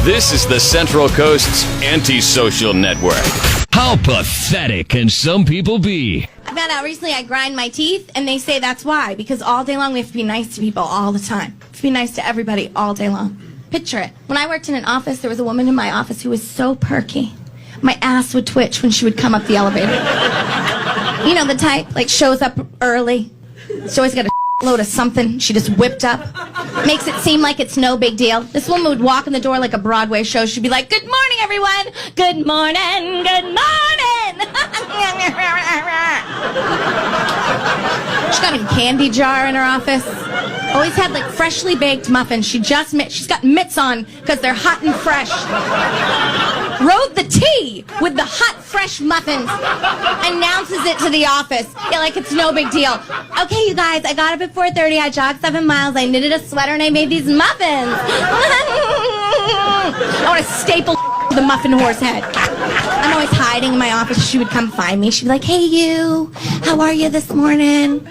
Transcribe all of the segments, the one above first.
This is the Central Coast's antisocial network. How pathetic can some people be? I found out recently I grind my teeth, and they say that's why. Because all day long we have to be nice to people all the time. We have to be nice to everybody all day long. Picture it. When I worked in an office, there was a woman in my office who was so perky. My ass would twitch when she would come up the elevator. You know the type, like shows up early. She always got a load of something. She just whipped up. Makes it seem like it's no big deal. This woman would walk in the door like a Broadway show. She'd be like, "Good morning, everyone. Good morning. Good morning." She's got a candy jar in her office. Always had like freshly baked muffins. She's got mitts on because they're hot and fresh. Rode the tea with the hot, fresh muffins. Announces it to the office. Yeah, like it's no big deal. "Okay, you guys, I got up at 4:30. I jogged 7 miles. I knitted a sweater and I made these muffins." I want to staple the muffin horse head. I'm always hiding in my office. She would come find me. She'd be like, "Hey, you. How are you this morning?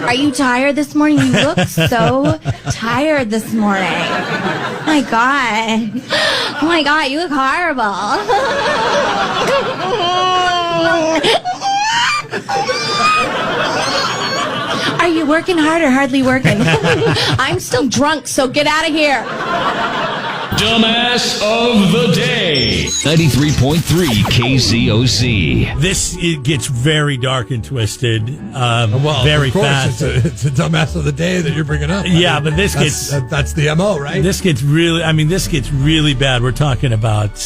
Are you tired this morning? You look so tired this morning. Oh my God. Oh my God, you look horrible." "Are you working hard or hardly working?" "I'm still drunk, so get out of here." Dumbass of the Day. 93.3 KZOC. It gets very dark and twisted very of course, fast. It's a dumbass of the day that you're bringing up. Yeah, but this that's the MO, right? This gets really bad. We're talking about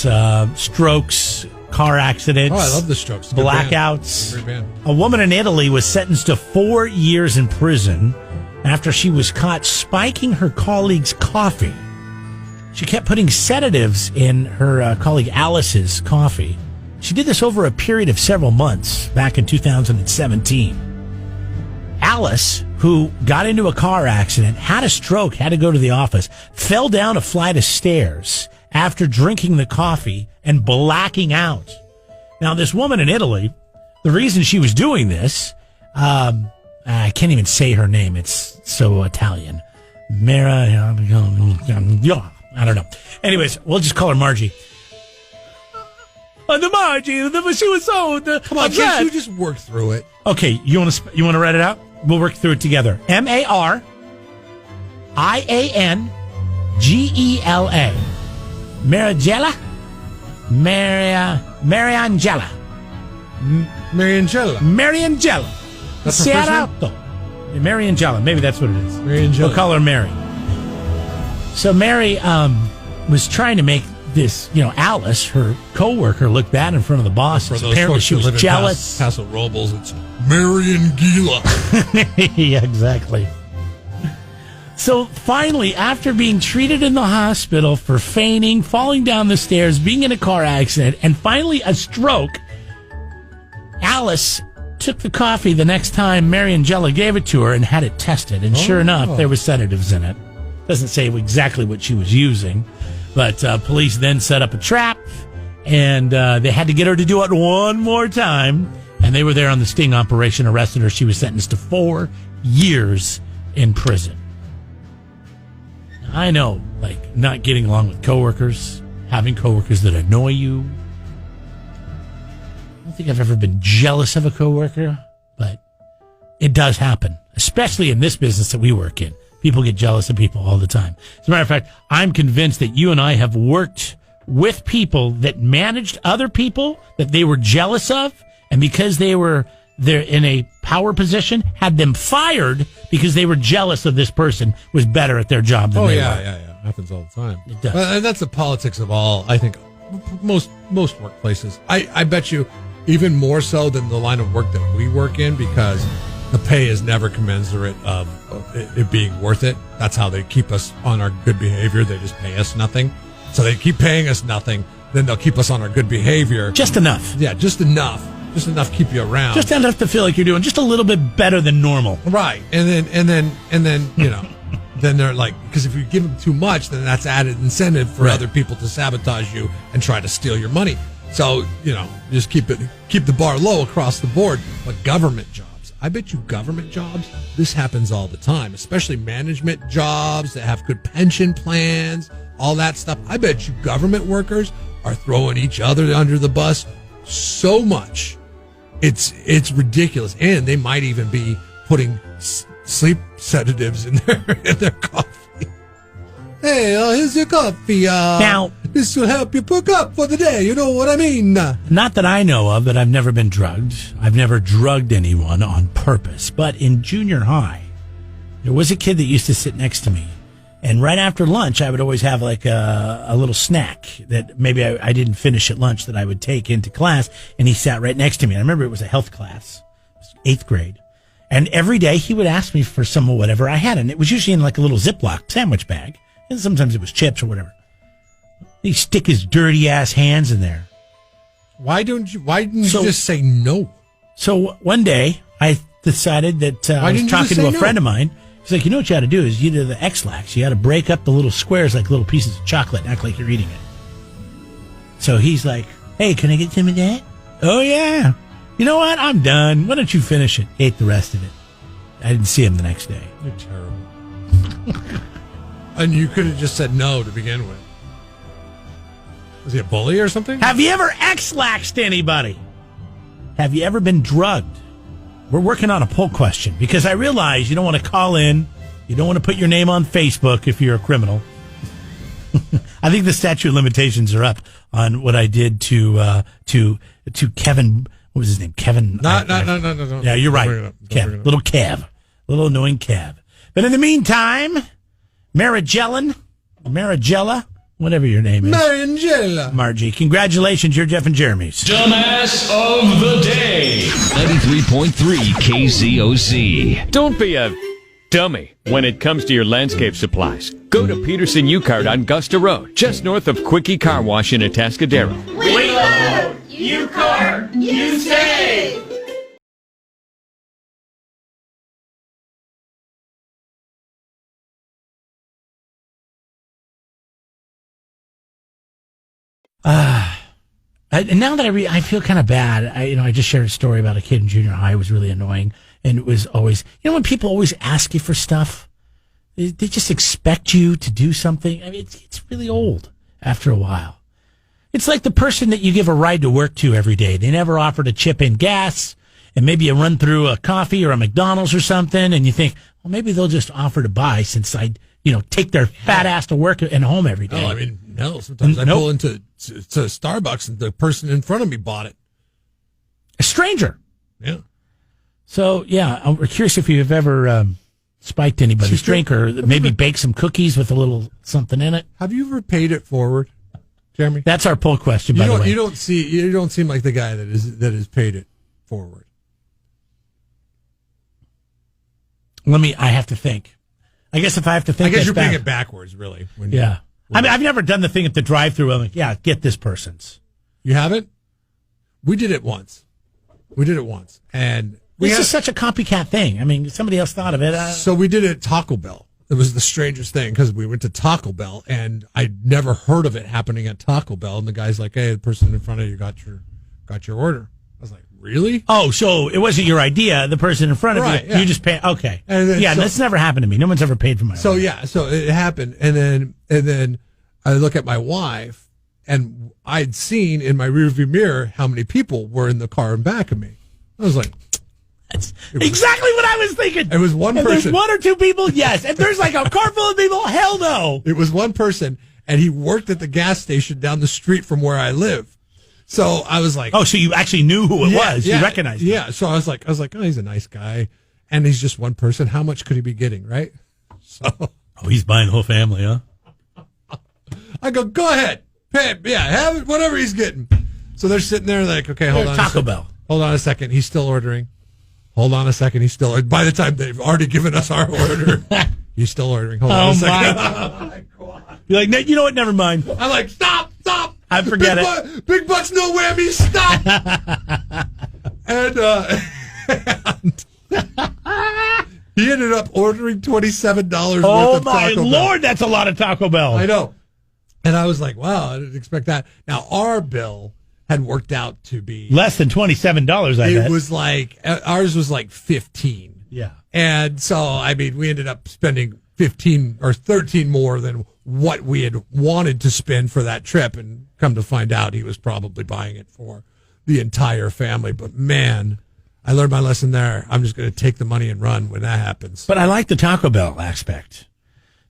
strokes, car accidents. Oh, I love the strokes. Good Blackouts. Great band. A woman in Italy was sentenced to 4 years in prison after she was caught spiking her colleague's coffee. She kept putting sedatives in her colleague Alice's coffee. She did this over a period of several months back in 2017. Alice, who got into a car accident, had a stroke, had to go to the office, fell down a flight of stairs after drinking the coffee and blacking out. Now, this woman in Italy, the reason she was doing this, I can't even say her name. It's so Italian. I don't know. Anyways, we'll just call her Margie. The Margie, she was so. Come on, can't you just work through it? Okay, you want to write it out? We'll work through it together. Mariangela. Mariangela. Mariangela. Mariangela. That's her first name? Mariangela. Maybe that's what it is. Mariangela. We'll call her Mary. So Mary was trying to make this, Alice, her coworker, look bad in front of the boss. Apparently she was jealous. Paso Robles, it's Mariangela. Yeah, exactly. So finally, after being treated in the hospital for fainting, falling down the stairs, being in a car accident, and finally a stroke, Alice took the coffee the next time Mariangela gave it to her and had it tested. And sure enough, there were sedatives in it. Doesn't say exactly what she was using, but police then set up a trap, and they had to get her to do it one more time, and they were there on the sting operation, arrested her. She was sentenced to 4 years in prison. I know, like, not getting along with coworkers, having coworkers that annoy you. I don't think I've ever been jealous of a coworker, but it does happen, especially in this business that we work in. People get jealous of people all the time. As a matter of fact, I'm convinced that you and I have worked with people that managed other people that they were jealous of, and because they're in a power position, had them fired because they were jealous of this person was better at their job than they were. Yeah. It happens all the time. It does. And that's the politics of all, I think, most workplaces. I bet you even more so than the line of work that we work in, because the pay is never commensurate of it being worth it. That's how they keep us on our good behavior. They just pay us nothing. So they keep paying us nothing, then they'll keep us on our good behavior. Just enough. Yeah, just enough. Just enough to keep you around. Just enough to feel like you're doing just a little bit better than normal. Right. And then then they're like, because if you give them too much, then that's added incentive for other people to sabotage you and try to steal your money. So, just keep the bar low across the board. But government jobs, I bet you government jobs, this happens all the time, especially management jobs that have good pension plans, all that stuff. I bet you government workers are throwing each other under the bus so much. It's ridiculous. And they might even be putting sleep sedatives in their coffee. Hey, here's your coffee. Now, this will help you perk up for the day. You know what I mean? not that I know of, that I've never been drugged. I've never drugged anyone on purpose. But in junior high, there was a kid that used to sit next to me. And right after lunch, I would always have like a little snack that maybe I didn't finish at lunch that I would take into class. And he sat right next to me. I remember it was a health class, it was 8th grade. And every day he would ask me for some of whatever I had. And it was usually in like a little Ziploc sandwich bag. And sometimes it was chips or whatever. He'd stick his dirty ass hands in there. Why didn't you just say no? So one day I decided that I was talking to a friend of mine. He's like, you know what you got to do is you do the X-Lax. You got to break up the little squares like little pieces of chocolate and act like you're eating it. So he's like, hey, can I get some of that? Oh, yeah. You know what? I'm done. Why don't you finish it? Ate the rest of it. I didn't see him the next day. You're terrible. And you could have just said no to begin with. Was he a bully or something? Have you ever X-Laxed anybody? Have you ever been drugged? We're working on a poll question because I realize you don't want to call in. You don't want to put your name on Facebook if you're a criminal. I think the statute of limitations are up on what I did to Kevin. What was his name? Kevin. No. Yeah, you're right. Kev. Little Kev. Little annoying Kev. But in the meantime, Marigella, whatever your name is. Marigella. Margie, congratulations. You're Jeff and Jeremy's Dumbass of the Day. 93.3 KZOC. Don't be a dummy when it comes to your landscape supplies. Go to Peterson U-Cart on Gusta Road, just north of Quickie Car Wash in Atascadero. We load, you cart, you save. And now that I feel kind of bad. I just shared a story about a kid in junior high who was really annoying, and it was always, when people always ask you for stuff, they just expect you to do something. I mean, it's really old after a while. It's like the person that you give a ride to work to every day. They never offer to chip in gas, and maybe you run through a coffee or a McDonald's or something, and you think, well, maybe they'll just offer to buy since I take their fat ass to work and home every day. Oh, I mean, no. Sometimes I pull into Starbucks and the person in front of me bought it. A stranger. Yeah. So, yeah, I'm curious if you've ever spiked anybody's drink or maybe baked some cookies with a little something in it. Have you ever paid it forward, Jeremy? That's our poll question, by the way. You don't seem like the guy that has paid it forward. I have to think. I guess if I have to think, I guess you're paying it backwards, really. Yeah. I've never done the thing at the drive-thru. I'm like, yeah, get this person's. You haven't? We did it once. And this is such a copycat thing. I mean, somebody else thought of it. So we did it at Taco Bell. It was the strangest thing because we went to Taco Bell, and I'd never heard of it happening at Taco Bell. And the guy's like, hey, the person in front of you got your order. I was like, really? Oh, so it wasn't your idea. The person in front of you, you just pay. Okay. That's never happened to me. No one's ever paid for my order. Yeah, so it happened. And then I look at my wife, and I'd seen in my rearview mirror how many people were in the car in back of me. I was like, that's exactly what I was thinking. It was one person. There's one or two people, yes. If there's like a car full of people, hell no. It was one person, and he worked at the gas station down the street from where I live. So I was like, oh, so you actually knew who it was. You recognized him. Yeah. So I was like, oh, he's a nice guy. And he's just one person. How much could he be getting, right? So he's buying the whole family, huh? I go ahead. Pay, have it, whatever he's getting. So they're sitting there like, okay, hold on. Taco Bell. Hold on a second. He's still ordering. Hold on a second. He's still ordering. By the time they've already given us our order, he's still ordering. Hold on a second. Oh, my God. You're like, you know what? Never mind. I'm like, stop. I forget it. Big butts, no whammies, stop. and he ended up ordering $27 worth of Taco Bell. Oh, my Lord, that's a lot of Taco Bell. I know. And I was like, wow, I didn't expect that. Now, our bill had worked out to be less than $27, I bet. It was like, ours was like 15. Yeah. And so, I mean, we ended up spending 15 or 13 more than what we had wanted to spend for that trip. And come to find out, he was probably buying it for the entire family. But man, I learned my lesson there. I'm just going to take the money and run when that happens. But I like the Taco Bell aspect.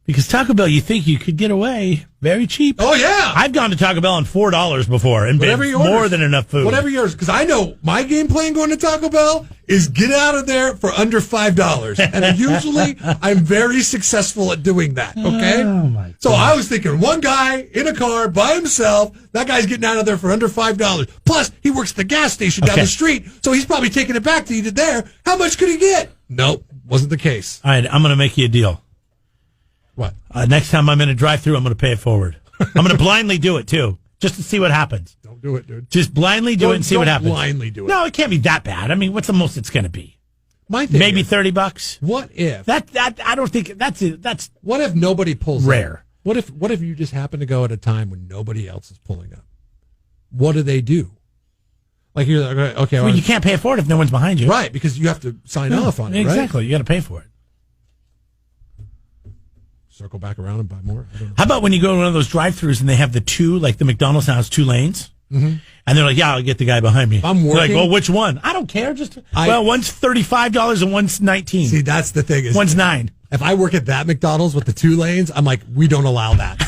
Because Taco Bell, you think you could get away very cheap. Oh, yeah. I've gone to Taco Bell on $4 before and been more than enough food. Whatever yours. Because I know my game plan going to Taco Bell is get out of there for under $5. And usually I'm very successful at doing that. Okay? Oh, my God. So I was thinking one guy in a car by himself, that guy's getting out of there for under $5. Plus, he works at the gas station down the street, so he's probably taking it back to eat it there. How much could he get? Nope. Wasn't the case. All right, I'm going to make you a deal. What? Next time I'm in a drive-thru, I'm going to pay it forward. I'm going to blindly do it, too, just to see what happens. Don't do it, dude. Just blindly do it and see what happens. Blindly do it. No, it can't be that bad. I mean, what's the most it's going to be? My thing Maybe is, $30. What if? That I don't think that's What if nobody pulls rare. Up? What if you just happen to go at a time when nobody else is pulling up? What do? Like you're like, okay, well, you can't pay it forward if no one's behind you, right? Because you have to sign off on it, right? Exactly. You got to pay for it. Circle back around and buy more. I don't know. How about when you go to one of those drive-thrus and they have the two, like the McDonald's now has 2 lanes, and they're like, "Yeah, I'll get the guy behind me." I'm working. They're like, well, which one? I don't care. One's $35 and one's $19. See, that's the thing. Is one's $9. If I work at that McDonald's with the 2 lanes, I'm like, we don't allow that.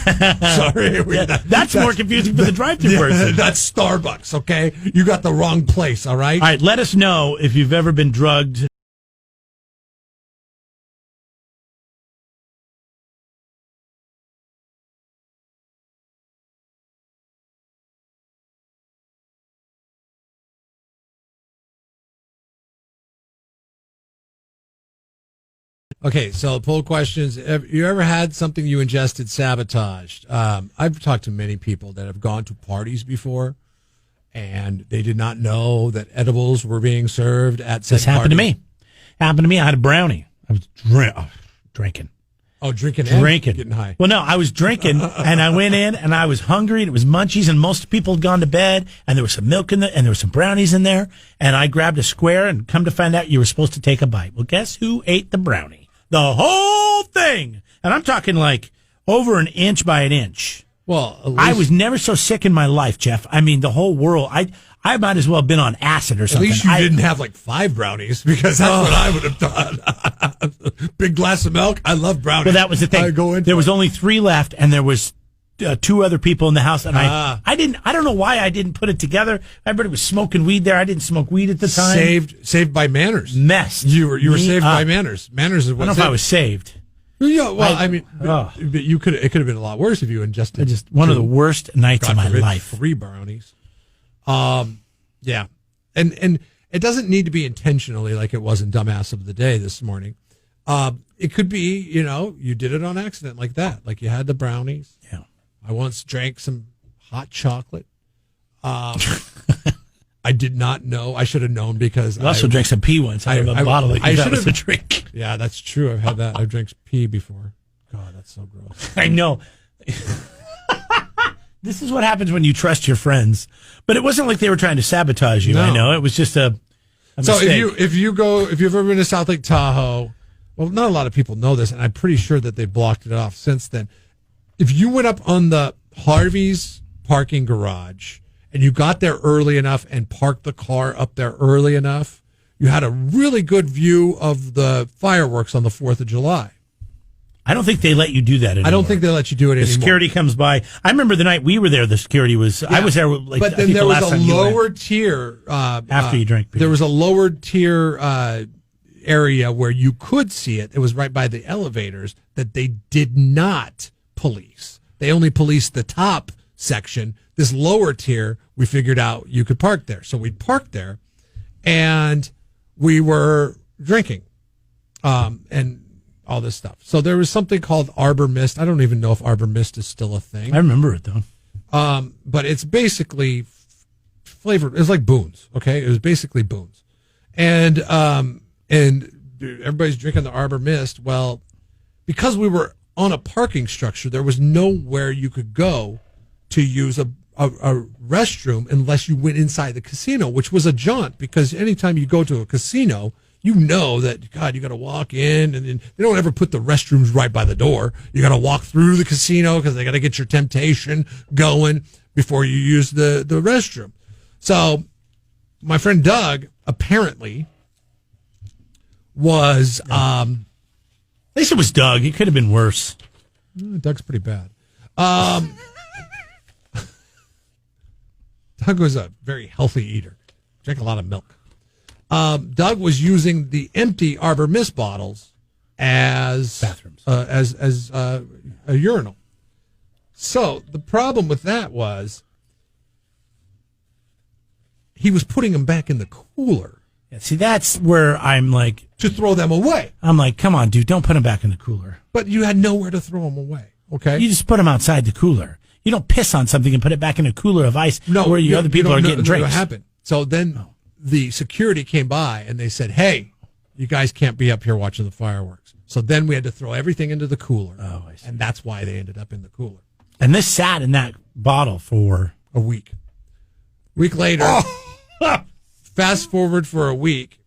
Sorry, that's more confusing for the drive-thru person. That's Starbucks. Okay, you got the wrong place. All right. All right. Let us know if you've ever been drugged. Okay, so poll questions. Have you ever had something you ingested sabotaged? I've talked to many people that have gone to parties before, and they did not know that edibles were being served at said This happened to party. me. Happened to me. I had a brownie. I was drinking. Oh, drinking. Getting high. Well, no, I was drinking, and I went in, and I was hungry, and it was munchies, and most people had gone to bed, and there was some milk in there, and there were some brownies in there, and I grabbed a square, and come to find out you were supposed to take a bite. Well, guess who ate the brownie? The whole thing. And I'm talking like over an inch by an inch. Well, I was never so sick in my life, Jeff. I mean, the whole world. I might as well have been on acid or something. At least you didn't have like 5 brownies, because that's what I would have done. Big glass of milk. I love brownies. Well, that was the thing. There was only 3 left, and there was 2 other people in the house, and I don't know why I didn't put it together. Everybody was smoking weed there. I didn't smoke weed at the time. Saved by manners. Messed. You were saved by manners. Manners is what. I don't know if I was saved. Yeah, well, but you could. It could have been a lot worse if you ingested. Just one of the worst nights of my life. 3 brownies. Yeah, and it doesn't need to be intentionally like it was in Dumbass of the Day this morning. It could be, you did it on accident like that. Like you had the brownies. Yeah. I once drank some hot chocolate. I did not know. I should have known because I also drank some pee once out of a bottle that you thought was a drink. Yeah, that's true. I've had that. I've drank pee before. God, that's so gross. I know. This is what happens when you trust your friends. But it wasn't like they were trying to sabotage you. No. I know. It was just a so mistake. if you've ever been to South Lake Tahoe, well, not a lot of people know this, and I'm pretty sure that they've blocked it off since then. If you went up on the Harvey's parking garage and you got there early enough and parked the car up there early enough, you had a really good view of the fireworks on the 4th of July. I don't think they let you do that anymore. I don't think they let you do it anymore. The security comes by. I remember the night we were there, the security was, I was there like, but then there was a lower tier. After you drank beer. There was a lower tier area where you could see it. It was right by the elevators that they did not police. They only policed the top section. This lower tier, we figured out you could park there. So we parked there and we were drinking and all this stuff. So there was something called Arbor Mist. I don't even know if Arbor Mist is still a thing. I remember it though. But it's basically flavored. It's like Boone's. Okay. It was basically Boone's. And everybody's drinking the Arbor Mist. Well, because we were on a parking structure, there was nowhere you could go to use a restroom unless you went inside the casino, which was a jaunt because anytime you go to a casino, you know that, God, you got to walk in, and then they don't ever put the restrooms right by the door. You got to walk through the casino because they got to get your temptation going before you use the restroom. So my friend Doug apparently was, at least it was Doug. It could have been worse. Doug's pretty bad. Doug was a very healthy eater. Drank a lot of milk. Doug was using the empty Arbor Mist bottles as bathrooms, as a urinal. So the problem with that was he was putting them back in the cooler. Yeah, see, that's where I'm like, to throw them away. I'm like, come on, dude, don't put them back in the cooler. But you had nowhere to throw them away. Okay, you just put them outside the cooler. You don't piss on something and put it back in a cooler of ice where other people are getting drinks. What happened? So then the security came by and they said, "Hey, you guys can't be up here watching the fireworks." So then we had to throw everything into the cooler. Oh, I see. And that's why they ended up in the cooler. And this sat in that bottle for a week. Week later, fast forward for a week,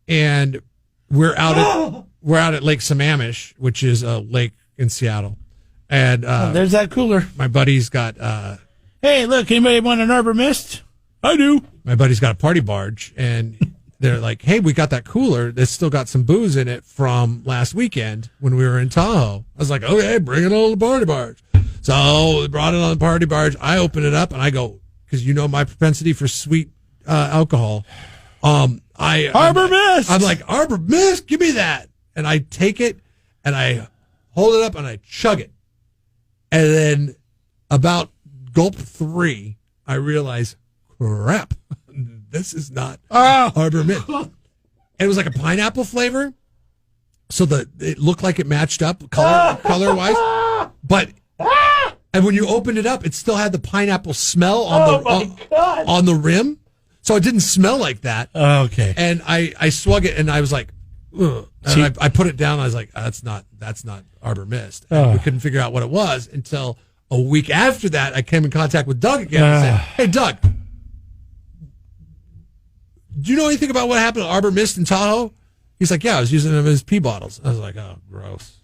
and we're out at Lake Sammamish, which is a lake in Seattle. And there's that cooler. My buddy's got. Hey, look! Anybody want an Arbor Mist? I do. My buddy's got a party barge, and they're like, "Hey, we got that cooler that's still got some booze in it from last weekend when we were in Tahoe." I was like, "Okay, bring it on the party barge." So they brought it on the party barge. I open it up and I go, because you know my propensity for sweet alcohol. Arbor Mist. I'm like, Arbor Mist, give me that, and I take it and I hold it up and I chug it. And then about gulp 3, I realize, crap, this is not Arbor Mist. And it was like a pineapple flavor. So it looked like it matched up color-wise. But, and when you opened it up, it still had the pineapple smell on the rim. So it didn't smell like that. Oh, okay. And I swung it and I was like, ugh. And I put it down. And I was like, that's not Arbor Mist. And we couldn't figure out what it was until a week after that. I came in contact with Doug again and said, "Hey, Doug, do you know anything about what happened to Arbor Mist in Tahoe?" He's like, "Yeah, I was using them as pee bottles." I was like, "Oh, gross."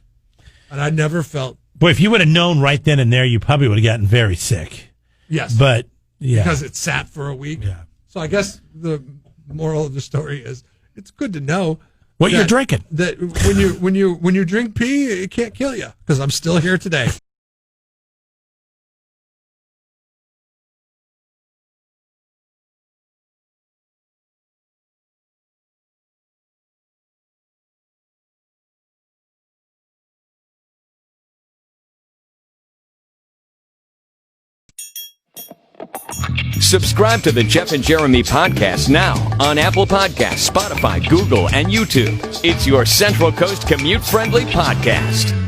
And I never felt. Boy, if you would have known right then and there, you probably would have gotten very sick. Yes. But yeah, because it sat for a week. Yeah. So I guess the moral of the story is it's good to know what you're drinking. That when you drink pee, it can't kill you, because I'm still here today. Subscribe to the Jeff and Jeremy podcast now on Apple Podcasts, Spotify, Google, and YouTube. It's your Central Coast commute-friendly podcast.